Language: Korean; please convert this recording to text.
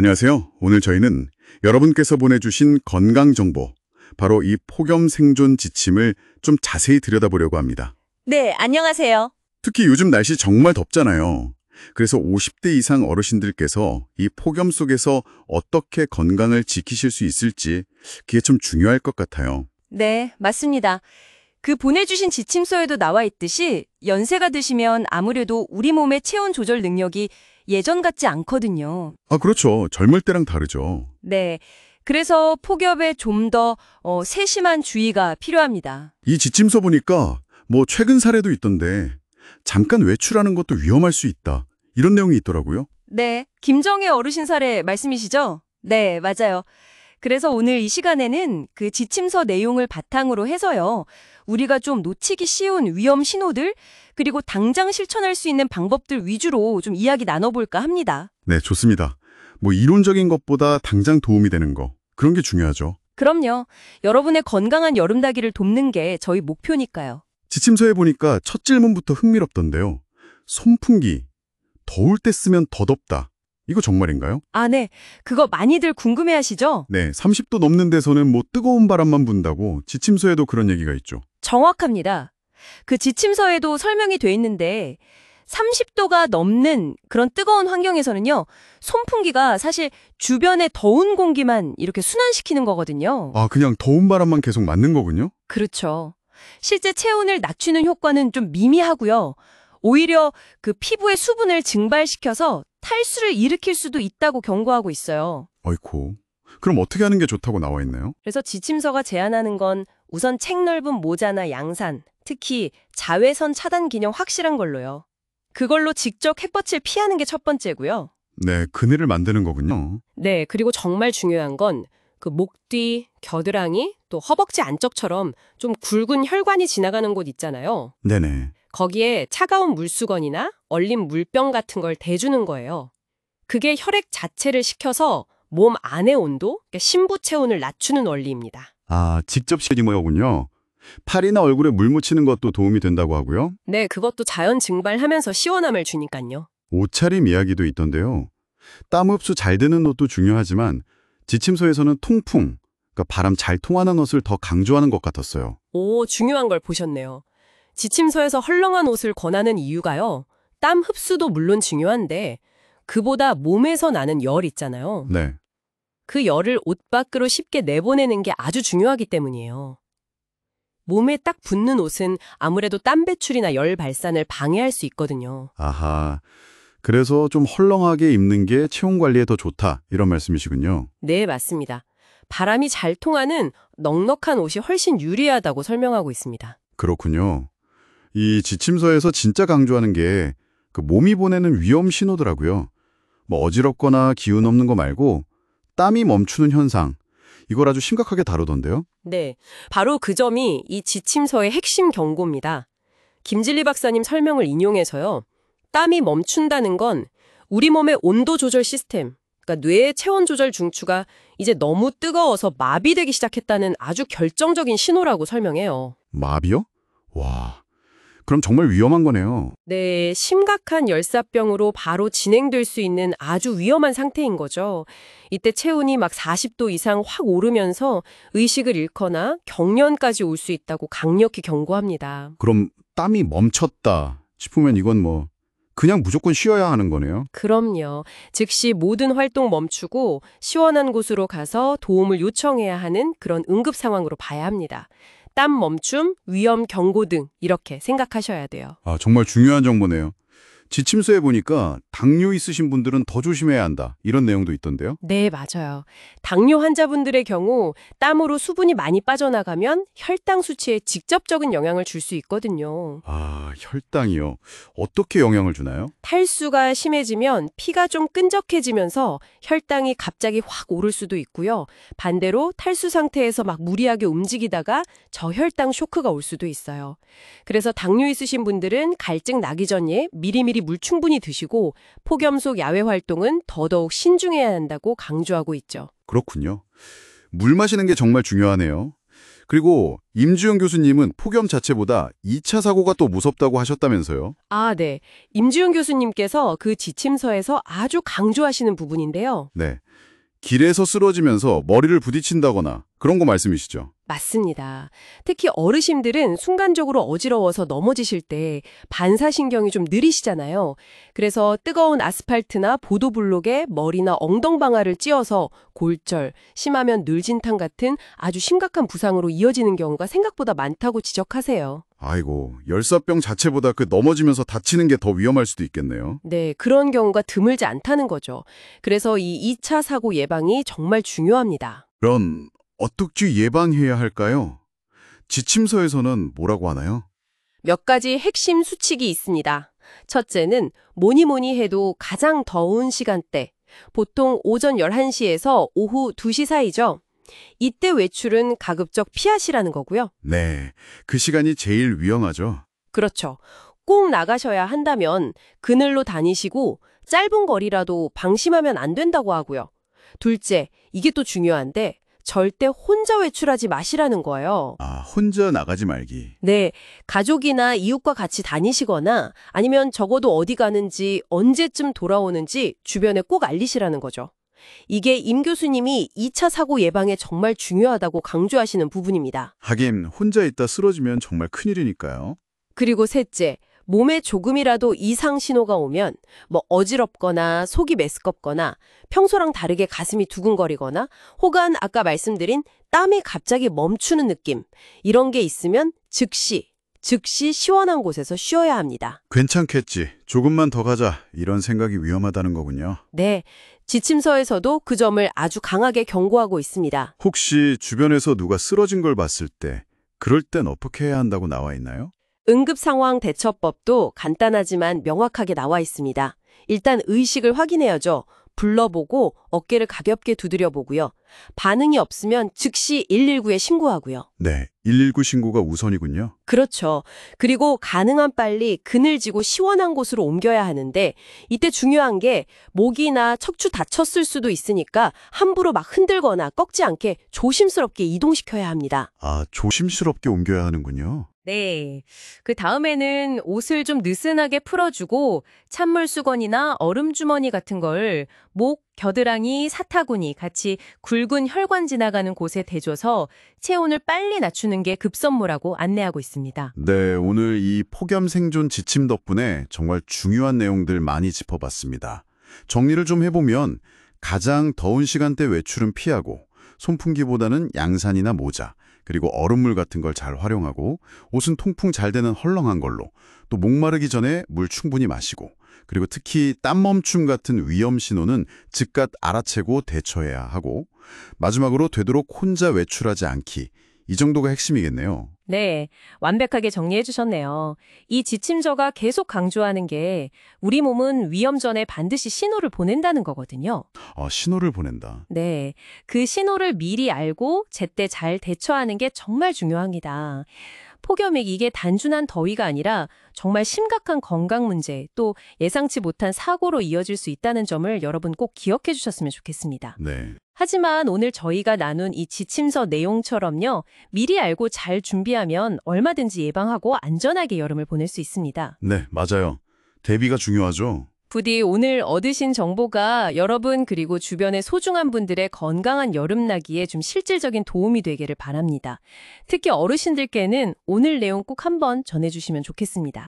안녕하세요. 오늘 저희는 여러분께서 보내주신 건강정보, 바로 이 폭염 생존 지침을 좀 자세히 들여다보려고 합니다. 네, 안녕하세요. 특히 요즘 날씨 정말 덥잖아요. 그래서 50대 이상 어르신들께서 이 폭염 속에서 어떻게 건강을 지키실 수 있을지 그게 좀 중요할 것 같아요. 네, 맞습니다. 그 보내주신 지침서에도 나와 있듯이 연세가 드시면 아무래도 우리 몸의 체온 조절 능력이 예전 같지 않거든요. 아, 그렇죠. 젊을 때랑 다르죠. 네, 그래서 폭염에 좀 더 세심한 주의가 필요합니다. 이 지침서 보니까 뭐 최근 사례도 있던데 잠깐 외출하는 것도 위험할 수 있다, 이런 내용이 있더라고요. 네, 김정혜 어르신 사례 말씀이시죠? 네, 맞아요. 그래서 오늘 이 시간에는 그 지침서 내용을 바탕으로 해서요. 우리가 좀 놓치기 쉬운 위험 신호들, 그리고 당장 실천할 수 있는 방법들 위주로 좀 이야기 나눠볼까 합니다. 네, 좋습니다. 뭐 이론적인 것보다 당장 도움이 되는 거, 그런 게 중요하죠. 그럼요. 여러분의 건강한 여름나기를 돕는 게 저희 목표니까요. 지침서에 보니까 첫 질문부터 흥미롭던데요. 선풍기, 더울 때 쓰면 더 덥다. 이거 정말인가요? 아, 네. 그거 많이들 궁금해하시죠? 네, 30도 넘는 데서는 뭐 뜨거운 바람만 분다고 지침서에도 그런 얘기가 있죠. 정확합니다. 그 지침서에도 설명이 돼 있는데 30도가 넘는 그런 뜨거운 환경에서는요. 선풍기가 사실 주변의 더운 공기만 이렇게 순환시키는 거거든요. 아, 그냥 더운 바람만 계속 맞는 거군요? 그렇죠. 실제 체온을 낮추는 효과는 좀 미미하고요. 오히려 그 피부의 수분을 증발시켜서 탈수를 일으킬 수도 있다고 경고하고 있어요. 어이쿠. 그럼 어떻게 하는 게 좋다고 나와 있나요? 그래서 지침서가 제안하는 건 우선 책 넓은 모자나 양산, 특히 자외선 차단 기능 확실한 걸로요. 그걸로 직접 햇볕을 피하는 게 첫 번째고요. 네, 그늘을 만드는 거군요. 네, 그리고 정말 중요한 건 그 목 뒤, 겨드랑이, 또 허벅지 안쪽처럼 좀 굵은 혈관이 지나가는 곳 있잖아요. 네네. 거기에 차가운 물수건이나 얼린 물병 같은 걸 대주는 거예요. 그게 혈액 자체를 식혀서 몸 안의 온도, 그러니까 심부 체온을 낮추는 원리입니다. 아, 직접 시키는 거군요. 팔이나 얼굴에 물 묻히는 것도 도움이 된다고 하고요. 네, 그것도 자연 증발하면서 시원함을 주니까요. 옷차림 이야기도 있던데요. 땀 흡수 잘 되는 옷도 중요하지만 지침서에서는 통풍, 그러니까 바람 잘 통하는 옷을 더 강조하는 것 같았어요. 오, 중요한 걸 보셨네요. 지침서에서 헐렁한 옷을 권하는 이유가요. 땀 흡수도 물론 중요한데 그보다 몸에서 나는 열 있잖아요. 네. 그 열을 옷 밖으로 쉽게 내보내는 게 아주 중요하기 때문이에요. 몸에 딱 붙는 옷은 아무래도 땀 배출이나 열 발산을 방해할 수 있거든요. 아하. 그래서 좀 헐렁하게 입는 게 체온 관리에 더 좋다, 이런 말씀이시군요. 네, 맞습니다. 바람이 잘 통하는 넉넉한 옷이 훨씬 유리하다고 설명하고 있습니다. 그렇군요. 이 지침서에서 진짜 강조하는 게 그 몸이 보내는 위험 신호더라고요. 뭐 어지럽거나 기운 없는 거 말고 땀이 멈추는 현상, 이걸 아주 심각하게 다루던데요. 네, 바로 그 점이 이 지침서의 핵심 경고입니다. 김진리 박사님 설명을 인용해서요. 땀이 멈춘다는 건 우리 몸의 온도 조절 시스템, 그러니까 뇌의 체온 조절 중추가 이제 너무 뜨거워서 마비되기 시작했다는 아주 결정적인 신호라고 설명해요. 마비요? 와, 그럼 정말 위험한 거네요. 네, 심각한 열사병으로 바로 진행될 수 있는 아주 위험한 상태인 거죠. 이때 체온이 막 40도 이상 확 오르면서 의식을 잃거나 경련까지 올 수 있다고 강력히 경고합니다. 그럼 땀이 멈췄다 싶으면 이건 뭐 그냥 무조건 쉬어야 하는 거네요. 그럼요. 즉시 모든 활동 멈추고 시원한 곳으로 가서 도움을 요청해야 하는 그런 응급 상황으로 봐야 합니다. 땀 멈춤, 위험 경고 등 이렇게 생각하셔야 돼요. 아, 정말 중요한 정보네요. 지침서에 보니까 당뇨 있으신 분들은 더 조심해야 한다, 이런 내용도 있던데요. 네, 맞아요. 당뇨 환자분들의 경우 땀으로 수분이 많이 빠져나가면 혈당 수치에 직접적인 영향을 줄 수 있거든요. 아, 혈당이요. 어떻게 영향을 주나요? 탈수가 심해지면 피가 좀 끈적해지면서 혈당이 갑자기 확 오를 수도 있고요. 반대로 탈수 상태에서 막 무리하게 움직이다가 저혈당 쇼크가 올 수도 있어요. 그래서 당뇨 있으신 분들은 갈증 나기 전에 미리미리 물 충분히 드시고 폭염 속 야외 활동은 더더욱 신중해야 한다고 강조하고 있죠. 그렇군요. 물 마시는 게 정말 중요하네요. 그리고 임주영 교수님은 폭염 자체보다 2차 사고가 또 무섭다고 하셨다면서요? 아, 네. 임지훈 교수님께서 그 지침서에서 아주 강조하시는 부분인데요. 네. 길에서 쓰러지면서 머리를 부딪힌다거나 그런 거 말씀이시죠? 맞습니다. 특히 어르신들은 순간적으로 어지러워서 넘어지실 때 반사신경이 좀 느리시잖아요. 그래서 뜨거운 아스팔트나 보도블록에 머리나 엉덩방아를 찧어서 골절, 심하면 뇌진탕 같은 아주 심각한 부상으로 이어지는 경우가 생각보다 많다고 지적하세요. 아이고, 열사병 자체보다 그 넘어지면서 다치는 게 더 위험할 수도 있겠네요. 네, 그런 경우가 드물지 않다는 거죠. 그래서 이 2차 사고 예방이 정말 중요합니다. 그럼 어떻게 예방해야 할까요? 지침서에서는 뭐라고 하나요? 몇 가지 핵심 수칙이 있습니다. 첫째는 뭐니 해도 가장 더운 시간대, 보통 오전 11시에서 오후 2시 사이죠. 이때 외출은 가급적 피하시라는 거고요. 네, 그 시간이 제일 위험하죠. 그렇죠. 꼭 나가셔야 한다면 그늘로 다니시고 짧은 거리라도 방심하면 안 된다고 하고요. 둘째, 이게 또 중요한데 절대 혼자 외출하지 마시라는 거예요. 아, 혼자 나가지 말기. 네, 가족이나 이웃과 같이 다니시거나 아니면 적어도 어디 가는지 언제쯤 돌아오는지 주변에 꼭 알리시라는 거죠. 이게 임 교수님이 2차 사고 예방에 정말 중요하다고 강조하시는 부분입니다. 하긴 혼자 있다 쓰러지면 정말 큰일이니까요. 그리고 셋째, 몸에 조금이라도 이상 신호가 오면 뭐 어지럽거나 속이 메스껍거나 평소랑 다르게 가슴이 두근거리거나 혹은 아까 말씀드린 땀이 갑자기 멈추는 느낌 이런 게 있으면 즉시 시원한 곳에서 쉬어야 합니다. 괜찮겠지. 조금만 더 가자. 이런 생각이 위험하다는 거군요. 네, 지침서에서도 그 점을 아주 강하게 경고하고 있습니다. 혹시 주변에서 누가 쓰러진 걸 봤을 때 그럴 땐 어떻게 해야 한다고 나와 있나요? 응급상황대처법도 간단하지만 명확하게 나와 있습니다. 일단 의식을 확인해야죠. 불러보고 어깨를 가볍게 두드려보고요. 반응이 없으면 즉시 119에 신고하고요. 네, 119 신고가 우선이군요. 그렇죠. 그리고 가능한 빨리 그늘지고 시원한 곳으로 옮겨야 하는데 이때 중요한 게 목이나 척추 다쳤을 수도 있으니까 함부로 막 흔들거나 꺾지 않게 조심스럽게 이동시켜야 합니다. 아, 조심스럽게 옮겨야 하는군요. 네. 그 다음에는 옷을 좀 느슨하게 풀어주고 찬물 수건이나 얼음 주머니 같은 걸 목, 겨드랑이, 사타구니 같이 굵은 혈관 지나가는 곳에 대줘서 체온을 빨리 낮추는 게 급선무라고 안내하고 있습니다. 네, 오늘 이 폭염 생존 지침 덕분에 정말 중요한 내용들 많이 짚어봤습니다. 정리를 좀 해보면 가장 더운 시간대 외출은 피하고 손풍기보다는 양산이나 모자, 그리고 얼음물 같은 걸 잘 활용하고 옷은 통풍 잘 되는 헐렁한 걸로 또 목마르기 전에 물 충분히 마시고 그리고 특히 땀 멈춤 같은 위험 신호는 즉각 알아채고 대처해야 하고 마지막으로 되도록 혼자 외출하지 않기 이 정도가 핵심이겠네요. 네, 완벽하게 정리해 주셨네요. 이 지침서가 계속 강조하는 게 우리 몸은 위험 전에 반드시 신호를 보낸다는 거거든요. 신호를 보낸다. 네, 그 신호를 미리 알고 제때 잘 대처하는 게 정말 중요합니다. 폭염이 이게 단순한 더위가 아니라 정말 심각한 건강 문제 또 예상치 못한 사고로 이어질 수 있다는 점을 여러분 꼭 기억해 주셨으면 좋겠습니다. 네. 하지만 오늘 저희가 나눈 이 지침서 내용처럼요. 미리 알고 잘 준비하면 얼마든지 예방하고 안전하게 여름을 보낼 수 있습니다. 네, 맞아요. 대비가 중요하죠. 부디 오늘 얻으신 정보가 여러분 그리고 주변의 소중한 분들의 건강한 여름나기에 좀 실질적인 도움이 되기를 바랍니다. 특히 어르신들께는 오늘 내용 꼭 한번 전해주시면 좋겠습니다.